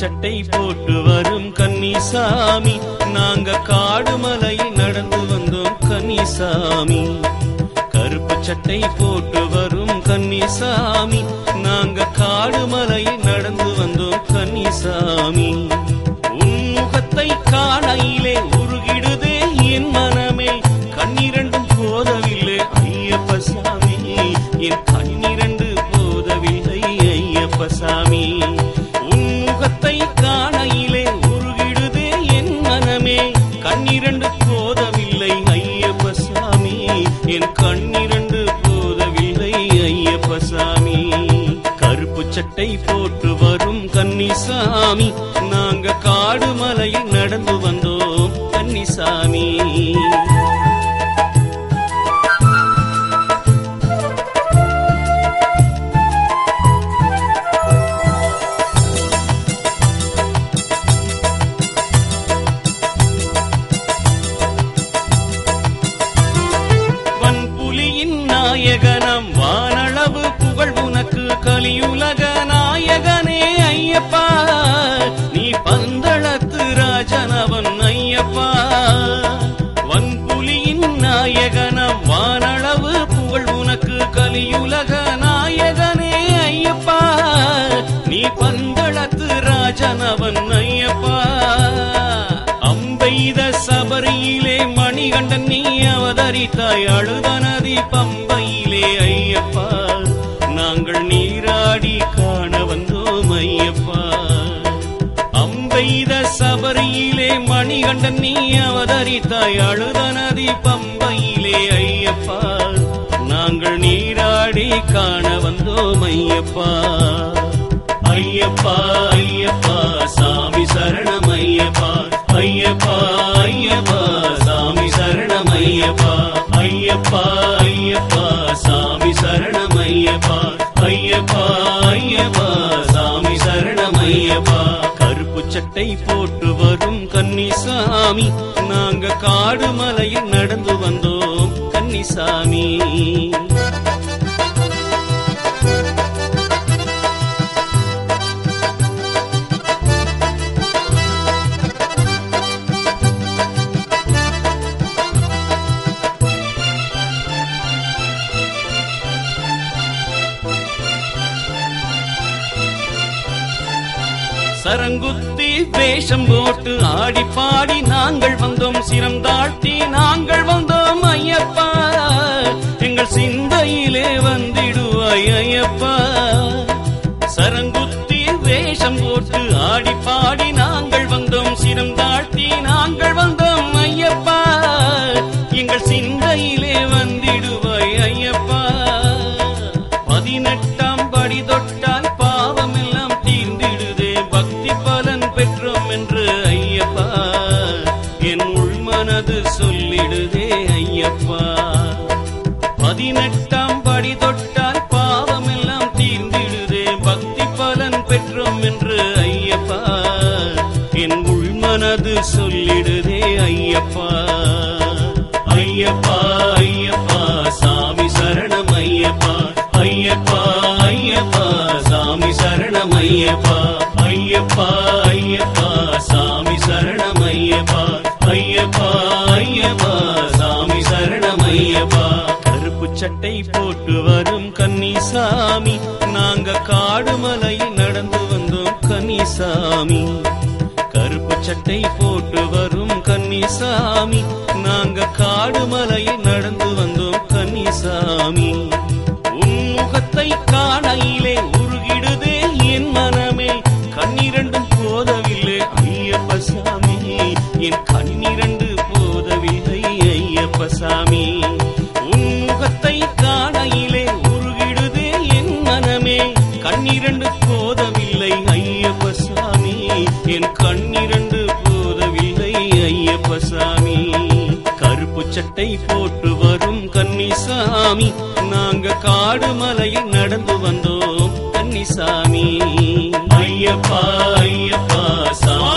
சட்டை போட்டு வரும் கன்னிசாமி, நாங்க காடுமலையில் நடந்து வந்தோம் கன்னிசாமி. கருப்பு சட்டை போட்டு வரும் கன்னிசாமி, நாங்க காடுமலையில் நடந்து வந்தோம் கன்னிசாமி. உன் முகத்தை காணையிலே உருகிடுதே என் மனமே, கண்ணிரண்டும் போதவில்லை ஐயப்ப சாமி, என் கண்ணிரண்டு போதவில்லை ஐயப்ப சாமி. காணையிலே உருகிடுதே என் மனமே, கண்ணிரண்டு போதவில்லை ஐயப்ப சாமி, என் கண்ணிரண்டு போதவில்லை ஐயப்ப சாமி. கருப்பு சட்டை போட்டு வரும் கன்னிசாமி, நாங்க காடுமலையில் நடந்து வந்தோம் கன்னிசாமி. நாயகனம் வானளவு புகழ் உனக்கு, கலியுலக நாயகனே ஐயப்பா, நீ பந்தளத்து ராஜனவன் ஐயப்பா. வன்புலியின் நாயகனம் வானளவு புகழ் உனக்கு, கலியுலக நாயகனே ஐயப்பா, நீ பந்தளத்து ராஜனவன் ஐயப்பா. அம்பெய்த சபரியிலே மணிகண்டன் நீ அவதரித்தாய், அழுத நதி பம்பையிலே ஐயப்பா, நாங்கள் நீராடி காண வந்தோம் ஐயப்பா. அம்பெய்த சபரியிலே மணிகண்டன் நீ அவதரித்தாய், அழுத நதி பம்பையிலே ஐயப்பா, நாங்கள் நீராடி காண வந்தோம் ஐயப்பா. ஐயப்பா ஐயப்பா சாமி சரணம் ஐயப்பா, ஐயப்பா ஐயப்பா சாமி சரணம் ஐயப்பா, ஐயப்பா ஐயப்பா சாமி சரணம் ஐயப்பா, ஐயப்பா ஐயப்பா சாமி சரணம் ஐயப்பா. கருப்பு சட்டை போட்டு வரும் கன்னிசாமி, நாங்க காடுமலையில் நடந்து வந்தோம் கன்னிசாமி. சரங்குத்தி வேஷம் போட்டு ஆடி பாடி நாங்கள் வந்தோம், சிரம் தாழ்த்தி நாங்கள் வந்தோம் ஐயப்பா, எங்கள் சிந்தையிலே வந்திடுவாய் ஐயப்பா. சரங்குத்தி வேஷம் போட்டு ஆடி பாடி நாங்கள் வந்தோம், சிரம் தாழ்த்தி நாங்கள் வந்தோம் ஐயப்பா, எங்கள் சிந்தையிலே வந்திடுவாய் ஐயப்பா. 18ஆம் படி தொட்டால் பாவம் எல்லாம் தீர்ந்திடுதே, பக்தி பலன் பெற்றோம் என்று ஐயப்பா, என் உள்மனது சொல்லிடுதே ஐயப்பா. 18ஆம் படி தொட்டால் பாவம் எல்லாம் தீர்ந்திடுதே, பக்தி பலன் பெற்றோம் என்று ஐயப்பா, என் உள்மனது சொல்லிடுதே ஐயப்பா. ஐயப்பா ஐயப்பா சாமி சரணம் ஐயப்பா, ஐயப்பா ஐயப்பா சாமி சரணம் ஐயப்பா, ஐயப்பா ஐயப்பா சாமி சரணம் ஐயப்பா, ஐயப்பா ஐயப்பா சாமி சரணம் ஐயப்பா. கருப்பு சட்டை போட்டு வரும் கன்னிசாமி, நாங்க காடுமலையில் நடந்து வந்தோம் கன்னிசாமி. கருப்பு சட்டை போட்டு வரும் கன்னிசாமி, நாங்க காடுமலையில் நடந்து வந்தோம் கன்னிசாமி. உன் முகத்தை காணையிலே உருகிடுதே என் மனமே, கண்ணிரண்டும் போதவில்லை ஐயப்ப சாமி, என் கண்ணிரண்டு போதவில்லை ஐயப்ப சாமி. உன் முகத்தை காணையிலே உருகிடுதே என் மனமே, கண்ணிரண்டும் சாமி. கருப்பு சட்டை போட்டு வரும் கன்னிசாமி, நாங்க காடு மலையில் நடந்து வந்தோம் கன்னிசாமி. ஐயப்பா ஐயப்பா சாமி